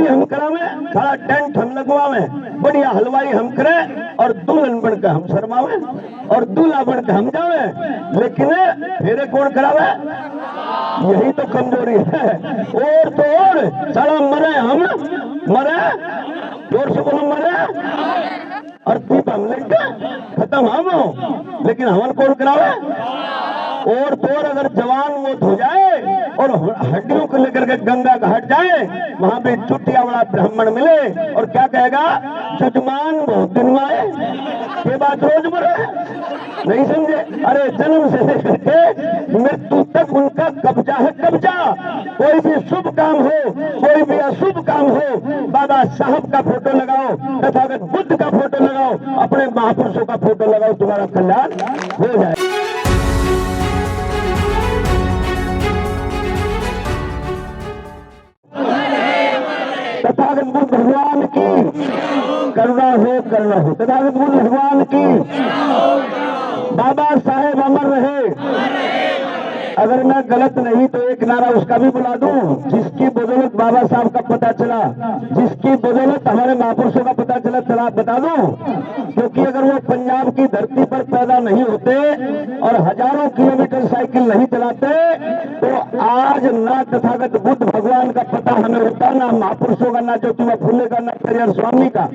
शादी हम करावे, सारा टेंट हम लगवावे, बढ़िया हलवाई हम करे और दुल्हन बन के हम शर्मावे और दूल्हा बन के हम जावे, लेकिन फेरे कौन करावे? यही तो कमजोरी है। और तो और सारा मरे हम, मरे जोर से बोलो, मरे और दीप हम लेके खत्म हम हो, लेकिन हवन कौन करावे? और तो और अगर जवान मौत हो जाए और हड्डियों को लेकर के गंगा घाट जाए, वहां पे चुटिया वाला ब्राह्मण मिले और क्या कहेगा? जजमान बहुत दिन में आए के बाद रोज मरे। नहीं समझे? अरे जन्म से लेकर के मृत्यु तक उनका कब्जा है, कब्जा। कोई भी शुभ काम हो, कोई भी अशुभ काम हो, बाबा साहब का फोटो लगाओ, तथागत बुद्ध का फोटो लगाओ, अपने महापुरुषों का फोटो लगाओ, तुम्हारा कल्याण हो जाए। तथागत बुद्ध भगवान की करुणा हो, करुणा हो। तथागत बुद्ध भगवान की। बाबा साहेब अमर रहे। अगर मैं गलत नहीं तो एक नारा उसका भी बुला दूं, जिसकी बदौलत बाबा साहब का पता चला, जिसकी बदौलत हमारे महापुरुषों का पता चला, चला बता दूं। क्योंकि अगर वो पंजाब की धरती पर पैदा नहीं होते और हजारों किलोमीटर साइकिल नहीं चलाते तो आज ना तथागत बुद्ध भगवान का पता हमें होता, ना महापुरुषों का, ना ज्योतिबा फुले का, ना पेरियार स्वामी का।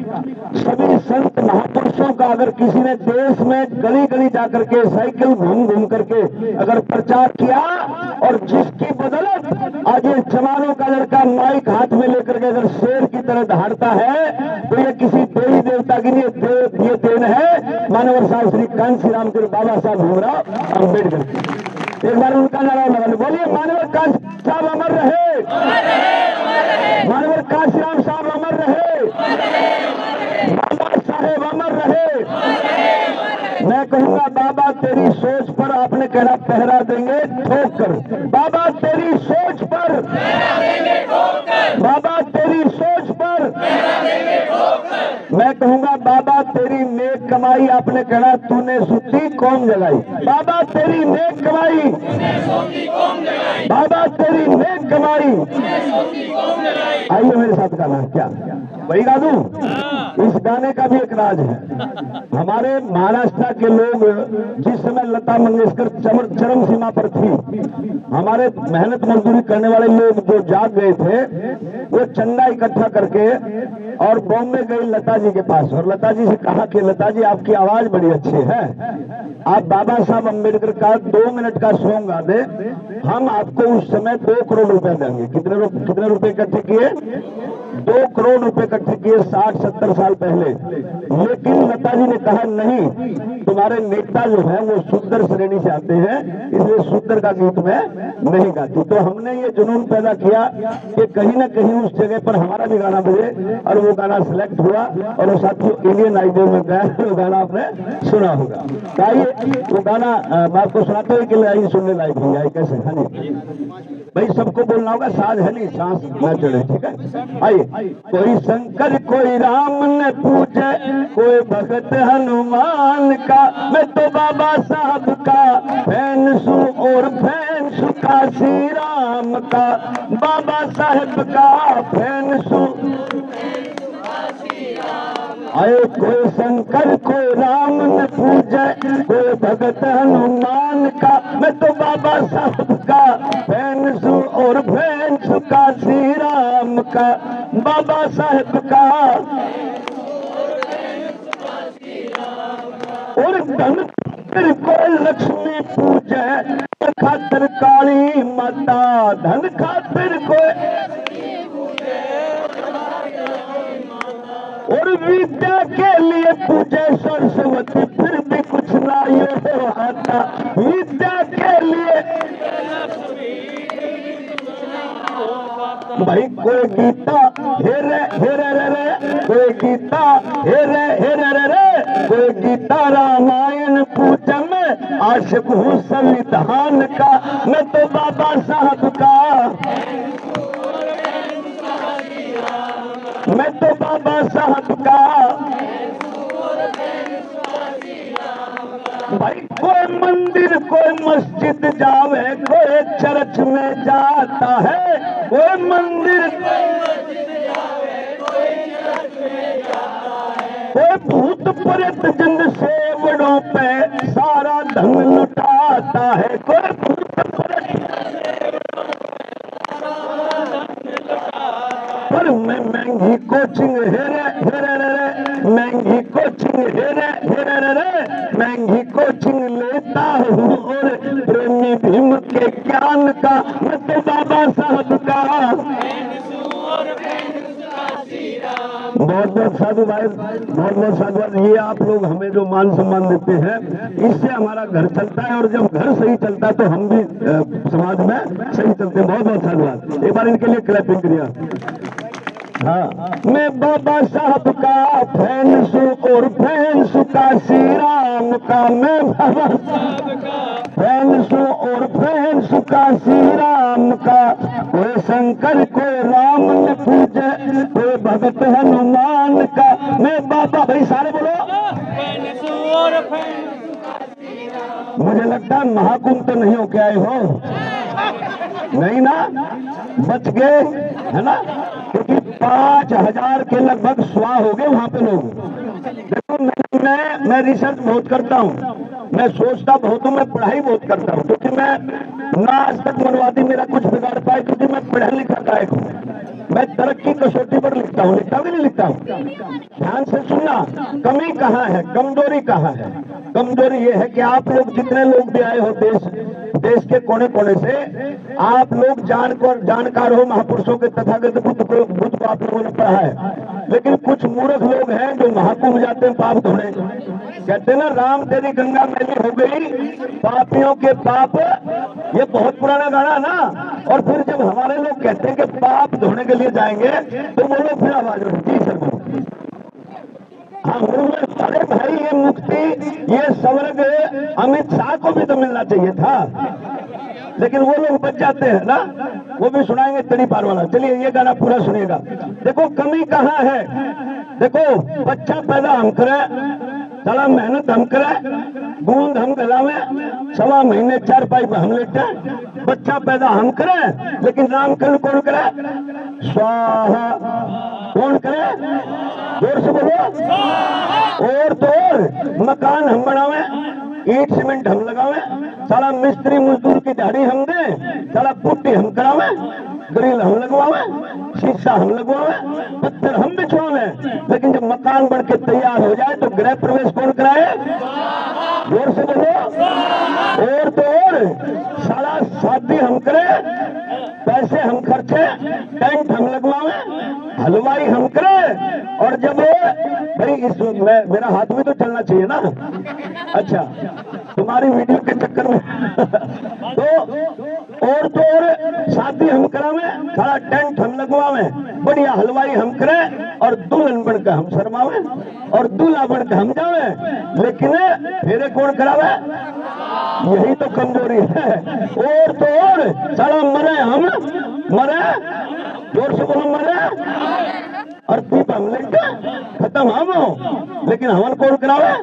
सभी संत महापुरुषों का अगर किसी ने देश में गली गली जाकर के साइकिल घूम घूम करके अगर प्रचार किया और जिसकी बदौलत आज ये जवानों का लड़का माइक हाथ में लेकर के अगर शेर की तरह दहाड़ता है तो ये किसी देवी देवता की नहीं, ये देन है मानवर साहब श्री कांशी राम के बाबा साहब भीमराव अम्बेडकर। एक बार उनका नारा लगा लो, बोलिए मानवर कांशी साहब अमर रहे, मानवर कांशी राम साहब अमर रहे, बाबा साहेब अमर रहे। मैं कहूंगा बाबा तेरी सोच पर आपने कहना पहरा देंगे ठोकर, बाबा तेरी सोच पर, बाबा तेरी सोच पर। मैं कहूंगा बाबा तेरी नेक कमाई, आपने कहना तूने सूती कौम जगाई, बाबा तेरी नेक कमाई, बाबा तेरी नेक कमाई। आइए मेरे साथ गाना, क्या वही गा दूं? इस गाने का भी एक राज है। हमारे महाराष्ट्र के लोग जिस समय लता मंगेशकर चरम सीमा पर थी, हमारे मेहनत मजदूरी करने वाले लोग जो जाग गए थे वो चंदा इकट्ठा करके और बॉम्बे गई लता जी के पास और लता जी से कहा कि लता जी आपकी आवाज बड़ी अच्छी है, आप बाबा साहब अम्बेडकर का 2 मिनट का सॉन्ग गा दे, हम आपको उस समय 2 करोड़ रुपए देंगे। कितने रुपए इकट्ठे किए? 2 करोड़ रुपए इकट्ठे किए 60-70 साल पहले। लेकिन लता जी ने कहा नहीं, तुम्हारे नेता जो है वो शुद्र श्रेणी से आते हैं, इसलिए शुद्र का गीत मैं नहीं गाती। तो हमने ये जुनून पैदा किया कि कहीं ना कहीं उस जगह पर हमारा भी गाना बजे और वो गाना सिलेक्ट हुआ और वो साथियों इंडियन आइडल में गया, वो गाना आपने सुना होगा। आइए वो गाना मैं आपको सुनाते हुए कि लाइन सुनने लायक हो जाए कैसे। हाँ जी भाई, सबको बोलना होगा, साज है नहीं, सांस न चढ़े, ठीक है। आइए। कोई शंकर कोई राम ने पूजे, कोई भगत हनुमान का, मैं तो बाबा साहब का फैन सू और फैन सू काशी राम का, बाबा साहब का फैन सू। आए कोई शंकर कोई राम न पूजे, कोई भगत हनुमान का, मैं तो बाबा साहब का फैन सू और फैन सू काशी राम का, बाबा साहब का। और धन खातिर कोई लक्ष्मी पूजे, खातिर काली माता, धन खातिर कोई और विद्या के लिए पूजे सरस्वती, फिर भी कुछ ना ये आता, विद्या के लिए। भाई कोई गीता हे रे कोई गीता हे रे कोई गीता रामायण पूजा में आशिक हूँ संविधान का, मैं तो बाबा साहब का, मैं तो बाबा साहब का। भाई कोई मंदिर कोई मस्जिद जावे, कोई चर्च में जाता है, कोई मंदिर कोई भूत प्रेत जिन सेवड़ों पे सारा धन लुटाता है, कोई भूत प्रेत पर मैं महंगी कोचिंग हेरे हेरे रे, महंगी कोचिंग हेरे हेरे रे, महंगी कोचिंग लेता हूँ और प्रेमी भीम के ज्ञान का मैं तो बाबा साहब का। बहुत बहुत साधु भाई, बहुत बहुत साधुवाद। ये आप लोग हमें जो मान सम्मान देते हैं, इससे हमारा घर चलता है, और जब घर सही चलता है तो हम भी समाज में सही चलते हैं। बहुत बहुत साधुवाद। एक बार इनके लिए क्लैपिंग करिए। हाँ, मैं बाबा साहब का फैन सु और फैन सु काशी राम का, मैं बाबा साहब का फैन सु और फैन सु काशी राम का। कोई शंकर को राम ने पूजे, कोई भगत हनुमान का, मैं बाबा। भाई सारे बोलो फैन सु और फैन सु काशी राम। मुझे लगता है महाकुंभ तो नहीं होके आए हो, नहीं ना? बच गए है ना? क्योंकि 5000 के लगभग स्वाह हो गए वहां पे लोग। देखो मैं रिसर्च बहुत करता हूँ, मैं सोचता बहुत हूँ, मैं पढ़ाई बहुत करता हूँ, क्योंकि मैं ना आज तक मनवादी मेरा कुछ बिगाड़ पाए, क्योंकि मैं पढ़ा लिखा गायक हूँ। मैं तरक्की कसौटी पर लिखता हूँ, लिखता भी नहीं लिखता हूँ। ध्यान से सुनना, कमी कहाँ है, कमजोरी कहाँ है। कमजोरी ये है कि आप लोग जितने लोग भी आए हो देश के कोने कोने से, आप लोग जानकार हो महापुरुषों के, तथागत बुद्ध को आप लोगों ने पढ़ा है। लेकिन कुछ मूर्ख लोग हैं जो महाकुंभ जाते हैं पाप धोने। कहते हैं ना, राम तेरी गंगा मैली हो गई, पापियों के पाप। ये बहुत पुराना गाना है ना। और फिर जब हमारे लोग कहते हैं कि पाप धोने के लिए जाएंगे, तो वो लोग फिर आवाज उठती जी सर। हाँ, अरे भाई ये मुक्ति, ये स्वर्ग अमित शाह को भी तो मिलना चाहिए था, लेकिन वो लोग बच जाते हैं ना। वो भी सुनाएंगे तेरी पार वाला। चलिए ये गाना पूरा सुनिएगा। देखो कमी कहाँ है। देखो बच्चा पैदा हम करें, साला मेहनत हम करें, बूंद हम गलावे, 1.25 महीने 4 पाई पर हम लेटे। बच्चा पैदा हम करें, लेकिन नामकरण कौन करे? स्वाहा। कौन करे? जोर से बोलो। और तो और मकान हम बनावे, ईट सीमेंट हम लगावे, साला मिस्त्री मजदूर की दिहाड़ी हम दे, साला पुट्टी हम करावे, ग्रिल हम लगवावे, शीशा हम लगवावे, पत्थर हम बिछवावे। लेकिन जब मकान बन के तैयार हो जाए तो गृह प्रवेश कौन कराए? जोर से बोलो। और तो और साला शादी हम करें, पैसे हम खर्चे, टेंट हम लगवावे, हलवाई हम करें। और जब भाई मेरा हाथ भी तो चलना चाहिए ना। अच्छा, तुम्हारी वीडियो के चक्कर में तो और शादी हम करावे, सारा टेंट हम लगवावे, बढ़िया हलवाई हम करें, और दुल्हन बनकर हम शर्मावे, और दूल्हा बनकर हम जावे, लेकिन फेरे कौन करावे? यही तो कमजोरी है। और तो और सारा मरे हम, मरे, जोर से बोलो, मरे और पीप हम लेके खत्म हम हो, लेकिन हवन कौन करावे?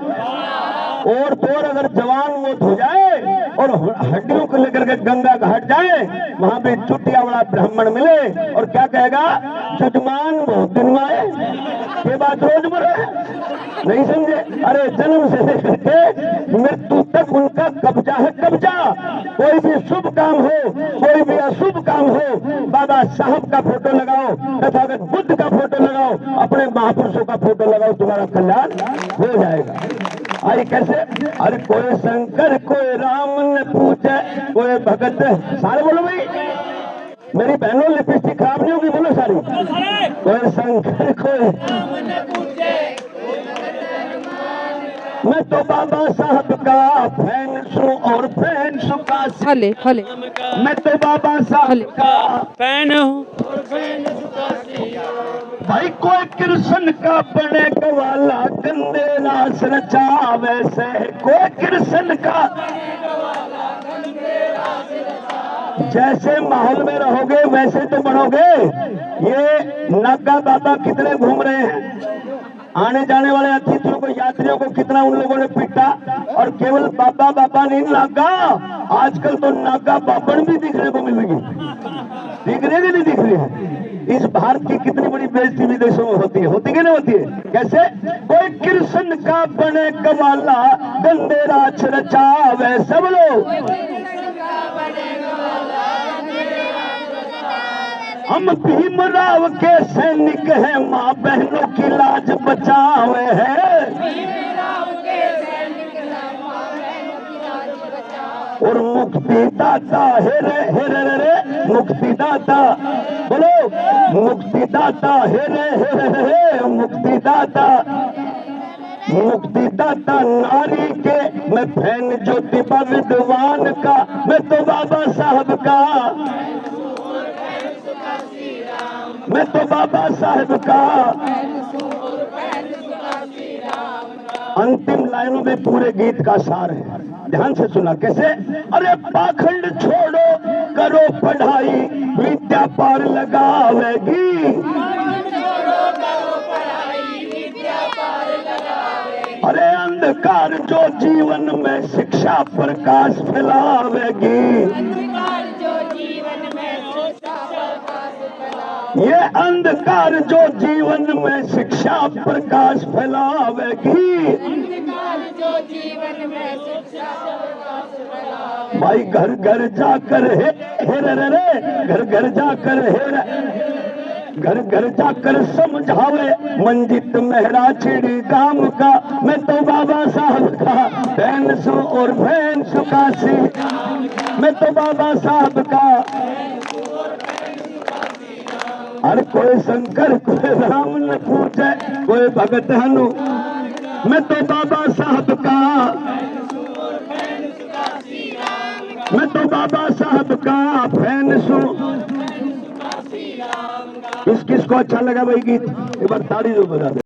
और तो और अगर जवान मौत हो जाए और हड्डियों को लेकर के गंगा घाट जाए, वहां पे चुटिया वाला ब्राह्मण मिले और क्या कहेगा? जजमान बहुत दिन आए के बाद रोज मरे। नहीं समझे? अरे जन्म से लेकर के मृत्यु तक उनका कब्जा है, कब्जा। कोई भी शुभ काम हो, कोई भी अशुभ काम हो, बाबा साहब का फोटो लगाओ, तथागत बुद्ध का फोटो लगाओ, अपने महापुरुषों का फोटो लगाओ, तुम्हारा कल्याण हो जाएगा। अरे कैसे? अरे कोई शंकर कोई राम ने पूछे, कोई भगत। सारे बोलो भाई, मेरी बहनों लिपस्टिक खराब नहीं होगी, बोलो सारी। कोई शंकर कोई, मैं तो बाबा साहब का फैन सू और फैन सू का। हले हले, मैं तो बाबा साहब का फैन हूँ। भाई कोई कृष्ण का बने गवाला, गंदे रास रचा वैसे, कोई कृष्ण का जैसे माहौल में रहोगे वैसे तो बनोगे। ये नागा बाबा कितने घूम रहे हैं, आने जाने वाले अतिथियों को, यात्रियों को कितना उन लोगों ने पीटा। और केवल बाबा बाबा नहीं, नागा, आजकल तो नागा बाबन भी दिखने को मिलेगी। दिख रही है कि नहीं दिख रही है? इस भारत की कितनी बड़ी बेइज्जती विदेशों में होती है कि नहीं होती है? कैसे? कोई कृष्ण का बने कवाला, गंदे राज रचावे सब लोग। हम भीमराव के सैनिक हैं, माँ बहनों की लाज बचावे हैं। और मुक्तिदाता हे रे मुक्तिदाता, बोलो मुक्तिदाता हे रे मुक्तिदाता। मुक्तिदाता नारी के मैं फैन ज्योतिबा विद्वान का, मैं तो बाबा साहब का, मैं तो बाबा साहब का। अंतिम लाइनों में पूरे गीत का सार है, ध्यान से सुना। कैसे? अरे पाखंड छोड़ो करो पढ़ाई, विद्या पार लगावेगी। अरे अंधकार जो जीवन में शिक्षा प्रकाश फैलावेगी। ये अंधकार जो जीवन में शिक्षा प्रकाश फैलावेगी। भाई घर घर जाकर हे रे घर घर जाकर घर घर जाकर समझावे मंजित मेहरा चिड़ी गांव का, मैं तो बाबा साहब का फैन सु और फैन सुकासी, मैं तो बाबा साहब का। अरे कोई शंकर कोई राम न पूछे, कोई भगत हनु, मैं तो बाबा साहब का, मैं तो बाबा साहब का फैन सु। किस किस को अच्छा लगा भाई गीत? एक बार ताड़ी जो बजा दे।